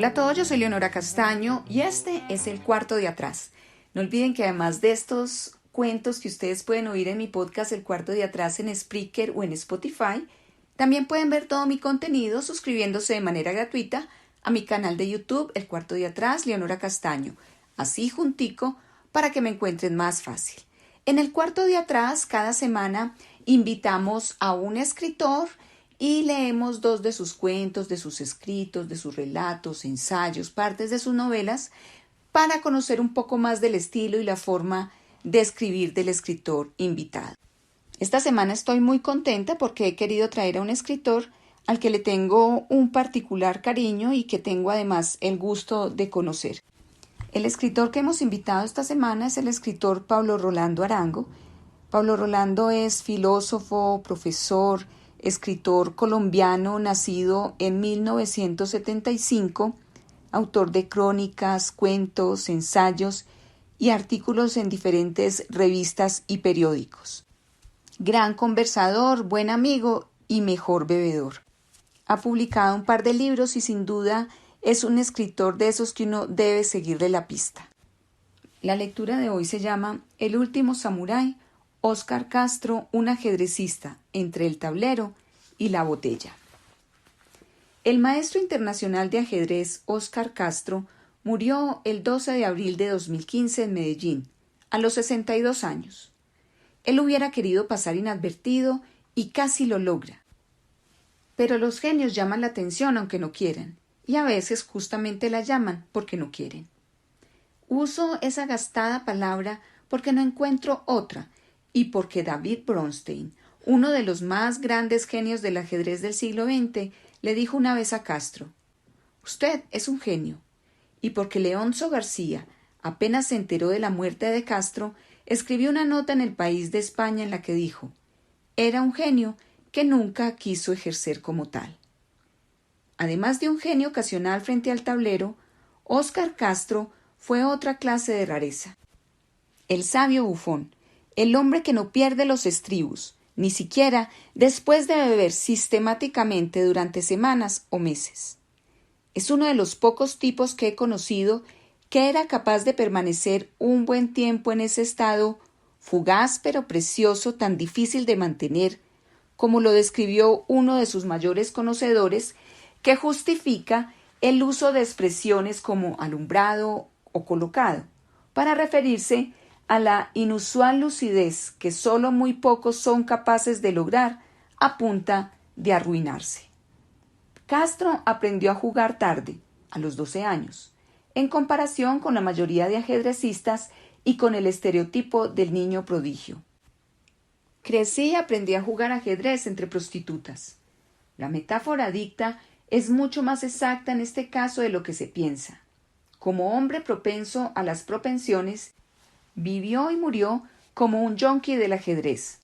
Hola a todos, yo soy Leonora Castaño y este es el cuarto de atrás. No olviden que además de estos cuentos que ustedes pueden oír en mi podcast El cuarto de atrás en Spreaker o en Spotify, también pueden ver todo mi contenido suscribiéndose de manera gratuita a mi canal de YouTube El cuarto de atrás, Leonora Castaño, así juntico para que me encuentren más fácil. En el cuarto de atrás, cada semana invitamos a un escritor y leemos 2 de sus cuentos, de sus escritos, de sus relatos, ensayos, partes de sus novelas, para conocer un poco más del estilo y la forma de escribir del escritor invitado. Esta semana estoy muy contenta porque he querido traer a un escritor al que le tengo un particular cariño y que tengo además el gusto de conocer. El escritor que hemos invitado esta semana es el escritor Pablo Rolando Arango. Pablo Rolando es filósofo, profesor, escritor colombiano nacido en 1975, autor de crónicas, cuentos, ensayos y artículos en diferentes revistas y periódicos. Gran conversador, buen amigo y mejor bebedor. Ha publicado un par de libros y sin duda es un escritor de esos que uno debe seguirle la pista. La lectura de hoy se llama El último samurái, Óscar Castro, un ajedrecista entre el tablero y la botella. El maestro internacional de ajedrez Óscar Castro murió el 12 de abril de 2015 en Medellín, a los 62 años. Él hubiera querido pasar inadvertido y casi lo logra. Pero los genios llaman la atención aunque no quieran, y a veces justamente la llaman porque no quieren. Uso esa gastada palabra porque no encuentro otra y porque David Bronstein, uno de los más grandes genios del ajedrez del siglo XX, le dijo una vez a Castro: «Usted es un genio», y porque Leonzo García apenas se enteró de la muerte de Castro, escribió una nota en El País de España en la que dijo: «Era un genio que nunca quiso ejercer como tal». Además de un genio ocasional frente al tablero, Óscar Castro fue otra clase de rareza. El sabio bufón, el hombre que no pierde los estribos, ni siquiera después de beber sistemáticamente durante semanas o meses. Es uno de los pocos tipos que he conocido que era capaz de permanecer un buen tiempo en ese estado fugaz pero precioso, tan difícil de mantener, como lo describió uno de sus mayores conocedores, que justifica el uso de expresiones como alumbrado o colocado, para referirse a la inusual lucidez que solo muy pocos son capaces de lograr a punta de arruinarse. Castro aprendió a jugar tarde, a los 12 años, en comparación con la mayoría de ajedrecistas y con el estereotipo del niño prodigio. Crecí y aprendí a jugar ajedrez entre prostitutas. La metáfora dicta es mucho más exacta en este caso de lo que se piensa. Como hombre propenso a las propensiones, vivió y murió como un yonki del ajedrez.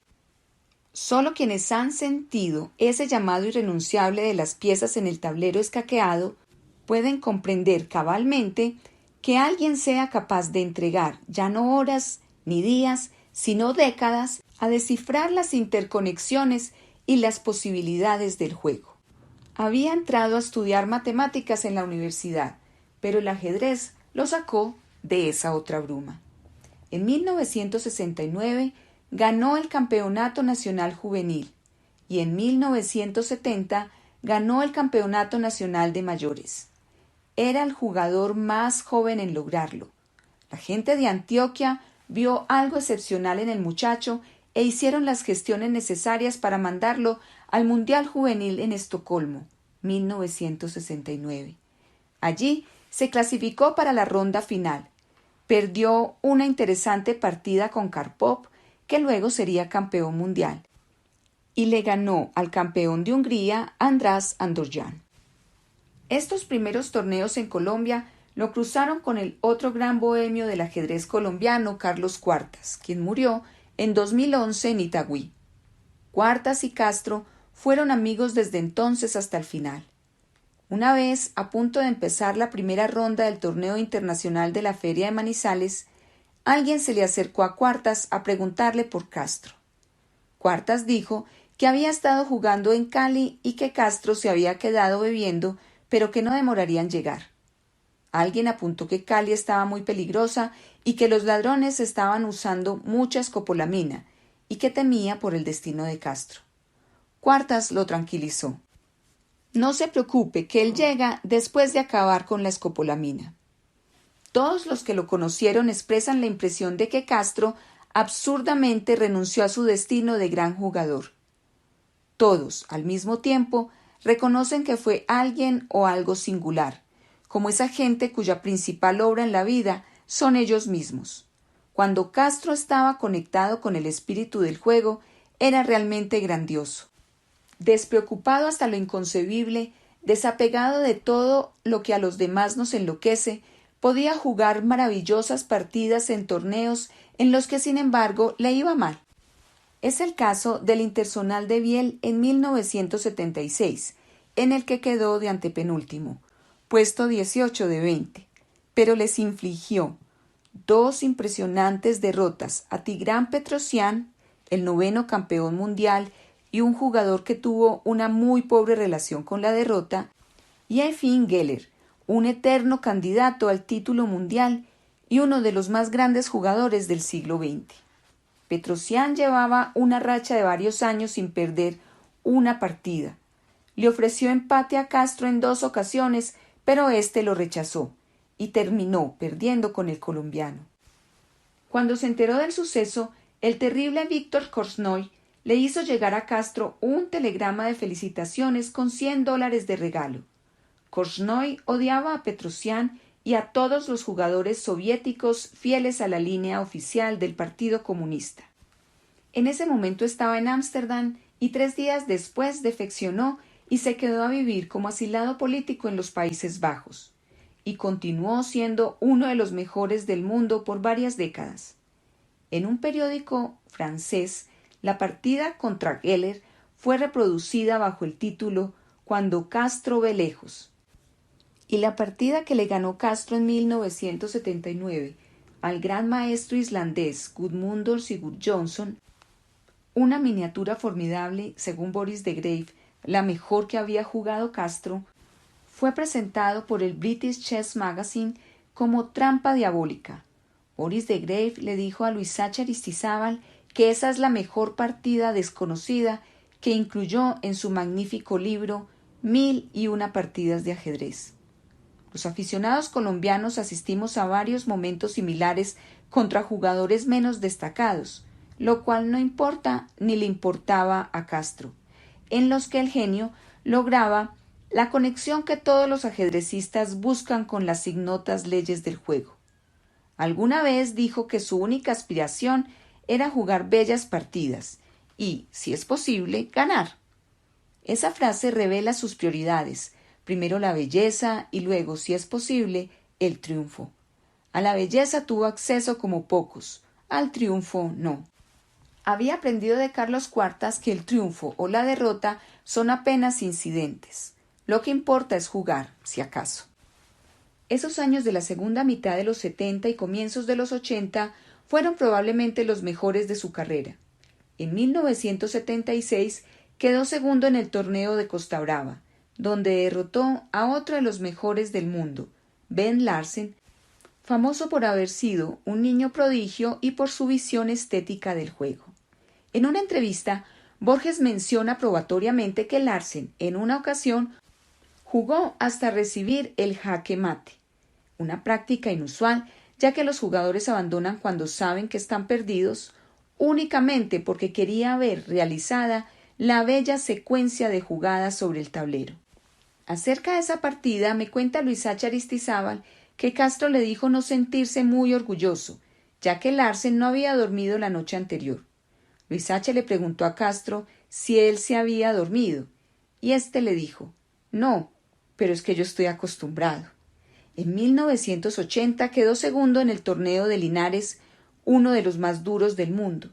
Solo quienes han sentido ese llamado irrenunciable de las piezas en el tablero escaqueado pueden comprender cabalmente que alguien sea capaz de entregar ya no horas ni días, sino décadas, a descifrar las interconexiones y las posibilidades del juego. Había entrado a estudiar matemáticas en la universidad, pero el ajedrez lo sacó de esa otra bruma. En 1969 ganó el Campeonato Nacional Juvenil y en 1970 ganó el Campeonato Nacional de Mayores. Era el jugador más joven en lograrlo. La gente de Antioquia vio algo excepcional en el muchacho e hicieron las gestiones necesarias para mandarlo al Mundial Juvenil en Estocolmo, 1969. Allí se clasificó para la ronda final. Perdió una interesante partida con Karpov, que luego sería campeón mundial, y le ganó al campeón de Hungría, András Andorjan. Estos primeros torneos en Colombia lo cruzaron con el otro gran bohemio del ajedrez colombiano, Carlos Cuartas, quien murió en 2011 en Itagüí. Cuartas y Castro fueron amigos desde entonces hasta el final. Una vez, a punto de empezar la primera ronda del torneo internacional de la Feria de Manizales, alguien se le acercó a Cuartas a preguntarle por Castro. Cuartas dijo que había estado jugando en Cali y que Castro se había quedado bebiendo, pero que no demoraría en llegar. Alguien apuntó que Cali estaba muy peligrosa y que los ladrones estaban usando mucha escopolamina y que temía por el destino de Castro. Cuartas lo tranquilizó. No se preocupe, que él llega después de acabar con la escopolamina. Todos los que lo conocieron expresan la impresión de que Castro absurdamente renunció a su destino de gran jugador. Todos, al mismo tiempo, reconocen que fue alguien o algo singular, como esa gente cuya principal obra en la vida son ellos mismos. Cuando Castro estaba conectado con el espíritu del juego, era realmente grandioso. Despreocupado hasta lo inconcebible, desapegado de todo lo que a los demás nos enloquece, podía jugar maravillosas partidas en torneos en los que sin embargo le iba mal. Es el caso del Internacional de Biel en 1976, en el que quedó de antepenúltimo, puesto 18 de 20, pero les infligió 2 impresionantes derrotas a Tigran Petrosian, el 9º campeón mundial y un jugador que tuvo una muy pobre relación con la derrota, y a Efim Geller, un eterno candidato al título mundial y uno de los más grandes jugadores del siglo XX. Petrosian llevaba una racha de varios años sin perder una partida. Le ofreció empate a Castro en 2 ocasiones, pero éste lo rechazó y terminó perdiendo con el colombiano. Cuando se enteró del suceso, el terrible Víctor Korchnoi le hizo llegar a Castro un telegrama de felicitaciones con $100 de regalo. Korchnoi odiaba a Petrosian y a todos los jugadores soviéticos fieles a la línea oficial del Partido Comunista. En ese momento estaba en Ámsterdam y 3 días después defeccionó y se quedó a vivir como asilado político en los Países Bajos, y continuó siendo uno de los mejores del mundo por varias décadas. En un periódico francés, la partida contra Geller fue reproducida bajo el título Cuando Castro ve lejos, y la partida que le ganó Castro en 1979 al gran maestro islandés Gudmundur Sigurjónsson, una miniatura formidable, según Boris de Greve, la mejor que había jugado Castro, fue presentado por el British Chess Magazine como trampa diabólica. Boris de Greve le dijo a Luisacha Aristizábal que esa es la mejor partida desconocida que incluyó en su magnífico libro 1001 partidas de ajedrez. Los aficionados colombianos asistimos a varios momentos similares contra jugadores menos destacados, lo cual no importa ni le importaba a Castro, en los que el genio lograba la conexión que todos los ajedrecistas buscan con las ignotas leyes del juego. Alguna vez dijo que su única aspiración era jugar bellas partidas y, si es posible, ganar. Esa frase revela sus prioridades: primero la belleza y luego, si es posible, el triunfo. A la belleza tuvo acceso como pocos, al triunfo no. Había aprendido de Carlos Cuartas que el triunfo o la derrota son apenas incidentes. Lo que importa es jugar, si acaso. Esos años de la segunda mitad de los 70 y comienzos de los 80 fueron probablemente los mejores de su carrera. En 1976 quedó segundo en el torneo de Costa Brava, donde derrotó a otro de los mejores del mundo, Ben Larsen, famoso por haber sido un niño prodigio y por su visión estética del juego. En una entrevista, Borges menciona probatoriamente que Larsen, en una ocasión, jugó hasta recibir el jaque mate, una práctica inusual, ya que los jugadores abandonan cuando saben que están perdidos, únicamente porque quería ver realizada la bella secuencia de jugadas sobre el tablero. Acerca de esa partida me cuenta Luisacha Aristizábal que Castro le dijo no sentirse muy orgulloso, ya que Larsen no había dormido la noche anterior. Luisacha le preguntó a Castro si él se había dormido, y éste le dijo: «No, pero es que yo estoy acostumbrado». En 1980 quedó segundo en el torneo de Linares, uno de los más duros del mundo,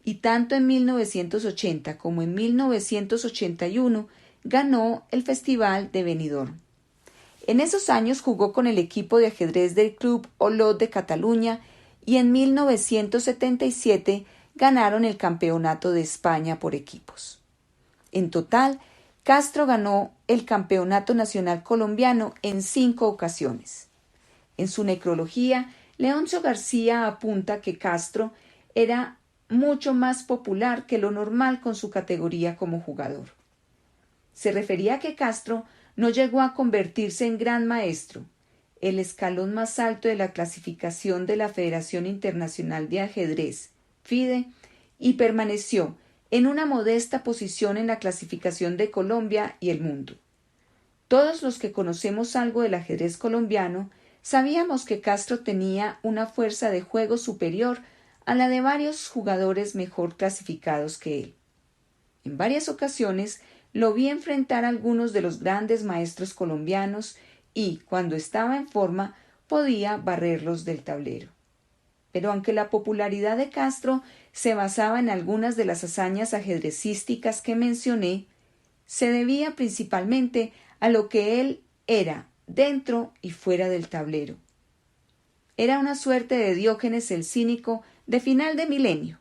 y tanto en 1980 como en 1981 ganó el Festival de Benidorm. En esos años jugó con el equipo de ajedrez del Club Olot de Cataluña y en 1977 ganaron el Campeonato de España por equipos. En total, Castro ganó el Campeonato Nacional Colombiano en 5 ocasiones. En su necrología, Leoncio García apunta que Castro era mucho más popular que lo normal con su categoría como jugador. Se refería a que Castro no llegó a convertirse en gran maestro, el escalón más alto de la clasificación de la Federación Internacional de Ajedrez, FIDE, y permaneció en una modesta posición en la clasificación de Colombia y el mundo. Todos los que conocemos algo del ajedrez colombiano sabíamos que Castro tenía una fuerza de juego superior a la de varios jugadores mejor clasificados que él. En varias ocasiones lo vi enfrentar a algunos de los grandes maestros colombianos y, cuando estaba en forma, podía barrerlos del tablero. Pero aunque la popularidad de Castro se basaba en algunas de las hazañas ajedrecísticas que mencioné, se debía principalmente a lo que él era dentro y fuera del tablero. Era una suerte de Diógenes el cínico de final de milenio.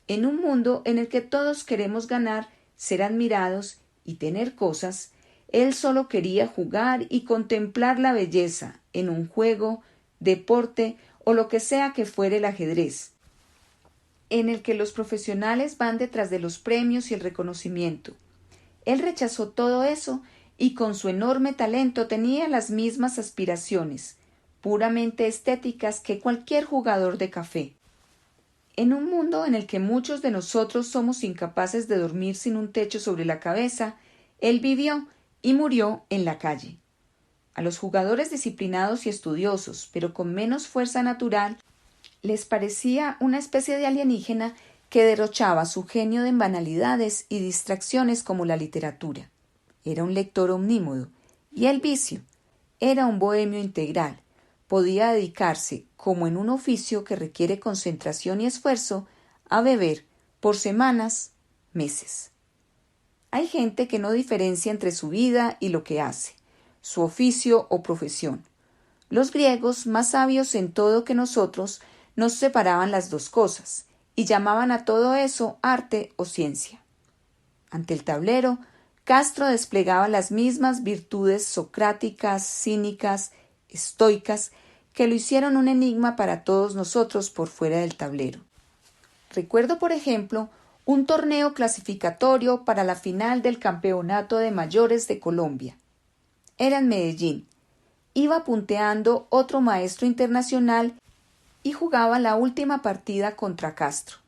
En un mundo en el que todos queremos ganar, ser admirados y tener cosas, él solo quería jugar y contemplar la belleza en un juego, deporte o lo que sea que fuere el ajedrez, en el que los profesionales van detrás de los premios y el reconocimiento. Él rechazó todo eso y con su enorme talento tenía las mismas aspiraciones, puramente estéticas, que cualquier jugador de café. En un mundo en el que muchos de nosotros somos incapaces de dormir sin un techo sobre la cabeza, él vivió y murió en la calle. A los jugadores disciplinados y estudiosos, pero con menos fuerza natural, les parecía una especie de alienígena que derrochaba su genio en banalidades y distracciones como la literatura. Era un lector omnímodo, y el vicio era un bohemio integral. Podía dedicarse, como en un oficio que requiere concentración y esfuerzo, a beber por semanas, meses. Hay gente que no diferencia entre su vida y lo que hace, su oficio o profesión. Los griegos, más sabios en todo que nosotros, nos separaban las dos cosas y llamaban a todo eso arte o ciencia. Ante el tablero, Castro desplegaba las mismas virtudes socráticas, cínicas, estoicas, que lo hicieron un enigma para todos nosotros por fuera del tablero. Recuerdo, por ejemplo, un torneo clasificatorio para la final del Campeonato de Mayores de Colombia. Era en Medellín. Iba punteando otro maestro internacional y jugaba la última partida contra Castro.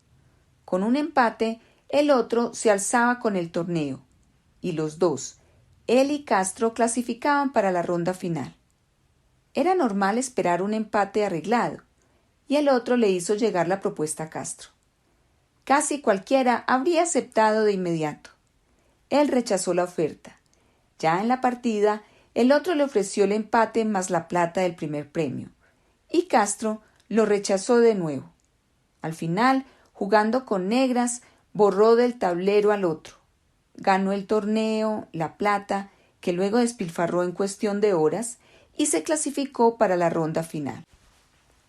Con un empate, el otro se alzaba con el torneo, y los dos, él y Castro, clasificaban para la ronda final. Era normal esperar un empate arreglado, y el otro le hizo llegar la propuesta a Castro. Casi cualquiera habría aceptado de inmediato. Él rechazó la oferta. Ya en la partida, el otro le ofreció el empate más la plata del primer premio, y Castro lo rechazó de nuevo. Al final, jugando con negras, borró del tablero al otro. Ganó el torneo, la plata, que luego despilfarró en cuestión de horas, y se clasificó para la ronda final.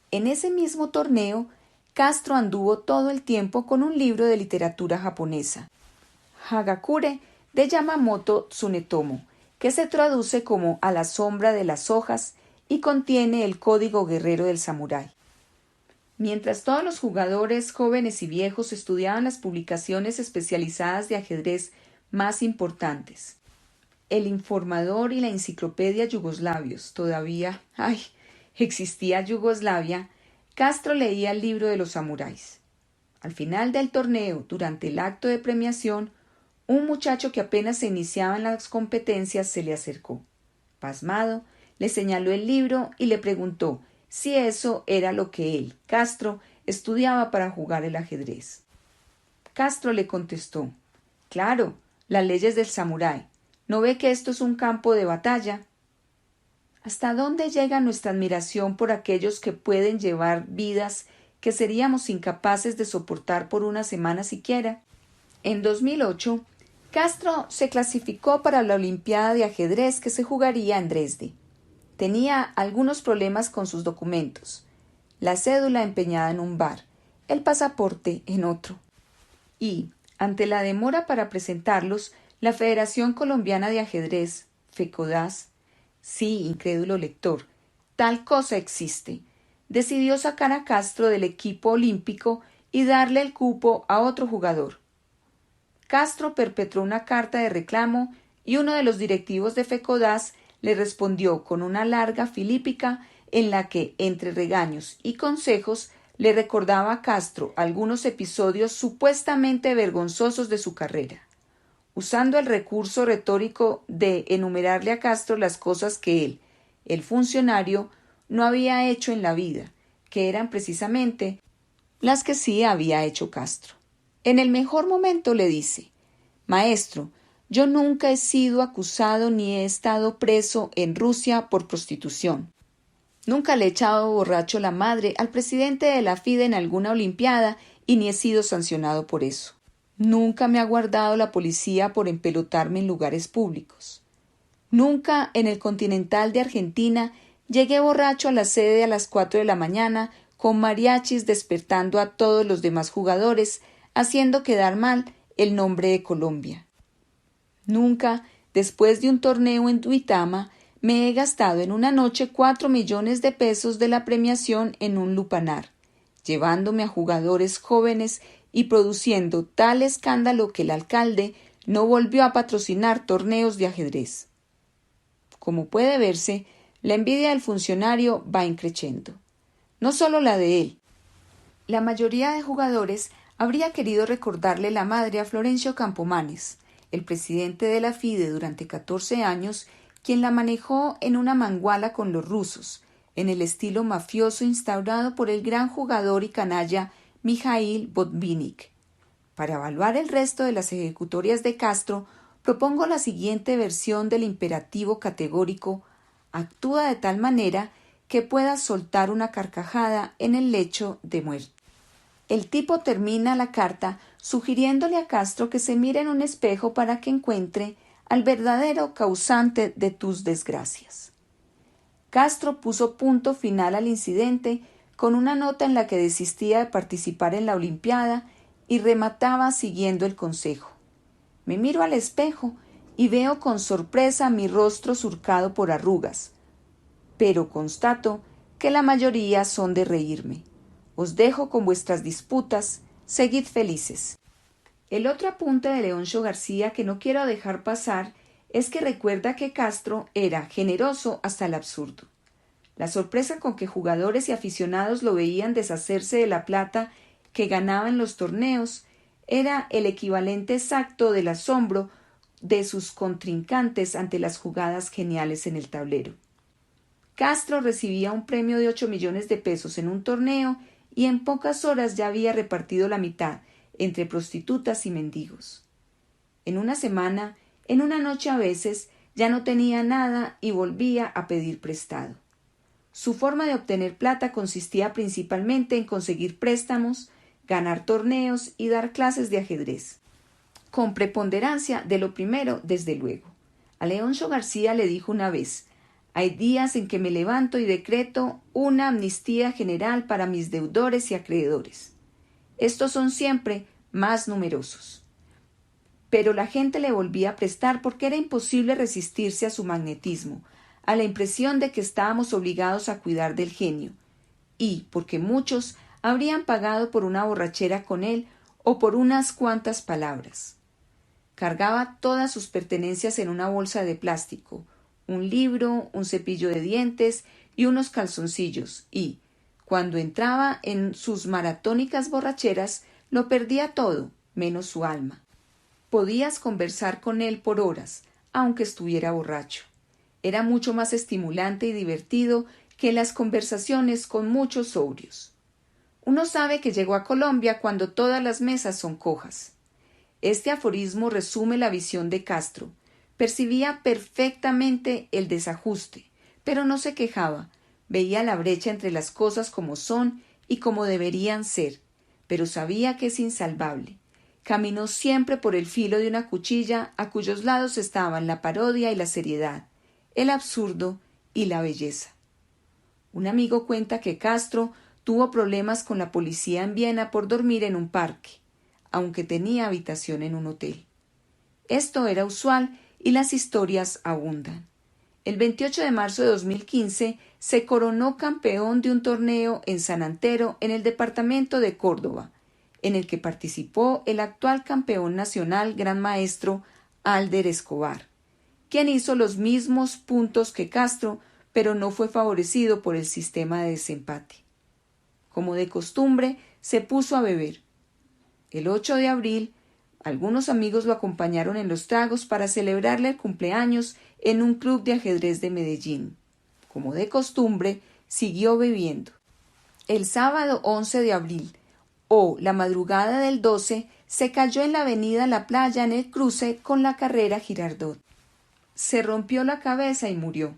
En ese mismo torneo, Castro anduvo todo el tiempo con un libro de literatura japonesa, Hagakure, de Yamamoto Tsunetomo, que se traduce como A la sombra de las hojas y contiene el código guerrero del samurái. Mientras todos los jugadores, jóvenes y viejos, estudiaban las publicaciones especializadas de ajedrez más importantes, el Informador y la Enciclopedia Yugoslavios, todavía, existía Yugoslavia, Castro leía el libro de los samuráis. Al final del torneo, durante el acto de premiación, un muchacho que apenas se iniciaba en las competencias se le acercó. Pasmado, le señaló el libro y le preguntó si eso era lo que él, Castro, estudiaba para jugar el ajedrez. Castro le contestó: «Claro, las leyes del samurái. ¿No ve que esto es un campo de batalla?» ¿Hasta dónde llega nuestra admiración por aquellos que pueden llevar vidas que seríamos incapaces de soportar por una semana siquiera? En 2008, Castro se clasificó para la Olimpiada de ajedrez que se jugaría en Dresde. Tenía algunos problemas con sus documentos: la cédula empeñada en un bar, el pasaporte en otro. Y, ante la demora para presentarlos, la Federación Colombiana de Ajedrez, FECODAS, sí, incrédulo lector, tal cosa existe. Decidió sacar a Castro del equipo olímpico y darle el cupo a otro jugador. Castro perpetró una carta de reclamo y uno de los directivos de FECODAS le respondió con una larga filípica en la que, entre regaños y consejos, le recordaba a Castro algunos episodios supuestamente vergonzosos de su carrera, usando el recurso retórico de enumerarle a Castro las cosas que él, el funcionario, no había hecho en la vida, que eran precisamente las que sí había hecho Castro. En el mejor momento le dice: «Maestro, yo nunca he sido acusado ni he estado preso en Rusia por prostitución. Nunca le he echado borracho la madre al presidente de la FIDE en alguna olimpiada y ni he sido sancionado por eso. Nunca me ha guardado la policía por empelotarme en lugares públicos. Nunca en el Continental de Argentina llegué borracho a la sede a las 4 de la mañana con mariachis despertando a todos los demás jugadores, haciendo quedar mal el nombre de Colombia. Nunca, después de un torneo en Duitama, me he gastado en una noche 4 millones de pesos de la premiación en un lupanar, llevándome a jugadores jóvenes y produciendo tal escándalo que el alcalde no volvió a patrocinar torneos de ajedrez». Como puede verse, la envidia del funcionario va increciendo. No solo la de él. La mayoría de jugadores habría querido recordarle la madre a Florencio Campomanes, el presidente de la FIDE durante 14 años, quien la manejó en una manguala con los rusos, en el estilo mafioso instaurado por el gran jugador y canalla Mijail Botvinnik. Para evaluar el resto de las ejecutorias de Castro, propongo la siguiente versión del imperativo categórico: actúa de tal manera que puedas soltar una carcajada en el lecho de muerte. El tipo termina la carta sugiriéndole a Castro que se mire en un espejo para que encuentre al verdadero causante de tus desgracias. Castro puso punto final al incidente con una nota en la que desistía de participar en la Olimpiada y remataba siguiendo el consejo: me miro al espejo y veo con sorpresa mi rostro surcado por arrugas, pero constato que la mayoría son de reírme. Os dejo con vuestras disputas, seguid felices. El otro apunte de Leoncio García que no quiero dejar pasar es que recuerda que Castro era generoso hasta el absurdo. La sorpresa con que jugadores y aficionados lo veían deshacerse de la plata que ganaba en los torneos era el equivalente exacto del asombro de sus contrincantes ante las jugadas geniales en el tablero. Castro recibía un premio de 8 millones de pesos en un torneo y en pocas horas ya había repartido la mitad entre prostitutas y mendigos. En una semana, en una noche a veces, ya no tenía nada y volvía a pedir prestado. Su forma de obtener plata consistía principalmente en conseguir préstamos, ganar torneos y dar clases de ajedrez. Con preponderancia de lo primero, desde luego. A Leoncio García le dijo una vez: hay días en que me levanto y decreto una amnistía general para mis deudores y acreedores. Estos son siempre más numerosos. Pero la gente le volvía a prestar porque era imposible resistirse a su magnetismo, a la impresión de que estábamos obligados a cuidar del genio, y porque muchos habrían pagado por una borrachera con él o por unas cuantas palabras. Cargaba todas sus pertenencias en una bolsa de plástico, un libro, un cepillo de dientes y unos calzoncillos, y, cuando entraba en sus maratónicas borracheras, lo perdía todo, menos su alma. Podías conversar con él por horas, aunque estuviera borracho. Era mucho más estimulante y divertido que las conversaciones con muchos sobrios. Uno sabe que llegó a Colombia cuando todas las mesas son cojas. Este aforismo resume la visión de Castro. Percibía perfectamente el desajuste, pero no se quejaba. Veía la brecha entre las cosas como son y como deberían ser, pero sabía que es insalvable. Caminó siempre por el filo de una cuchilla a cuyos lados estaban la parodia y la seriedad, el absurdo y la belleza. Un amigo cuenta que Castro tuvo problemas con la policía en Viena por dormir en un parque, aunque tenía habitación en un hotel. Esto era usual y las historias abundan. El 28 de marzo de 2015 se coronó campeón de un torneo en San Antero, en el departamento de Córdoba, en el que participó el actual campeón nacional Gran Maestro Alder Escobar, quien hizo los mismos puntos que Castro, pero no fue favorecido por el sistema de desempate. Como de costumbre, se puso a beber. El 8 de abril, algunos amigos lo acompañaron en los tragos para celebrarle el cumpleaños en un club de ajedrez de Medellín. Como de costumbre, siguió bebiendo. El sábado 11 de abril, o la madrugada del 12, se cayó en la avenida La Playa en el cruce con la carrera Girardot. Se rompió la cabeza y murió.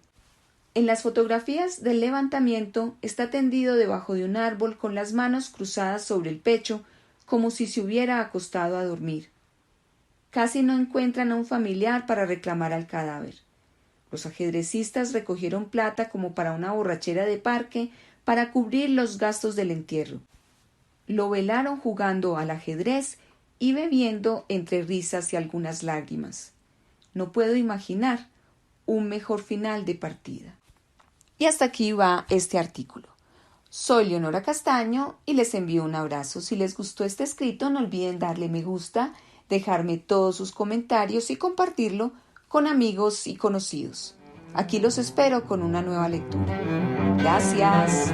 En las fotografías del levantamiento está tendido debajo de un árbol con las manos cruzadas sobre el pecho, como si se hubiera acostado a dormir. Casi no encuentran a un familiar para reclamar al cadáver. Los ajedrecistas recogieron plata como para una borrachera de parque para cubrir los gastos del entierro. Lo velaron jugando al ajedrez y bebiendo entre risas y algunas lágrimas. No puedo imaginar un mejor final de partida. Y hasta aquí va este artículo. Soy Leonora Castaño y les envío un abrazo. Si les gustó este escrito, no olviden darle me gusta, dejarme todos sus comentarios y compartirlo con amigos y conocidos. Aquí los espero con una nueva lectura. Gracias.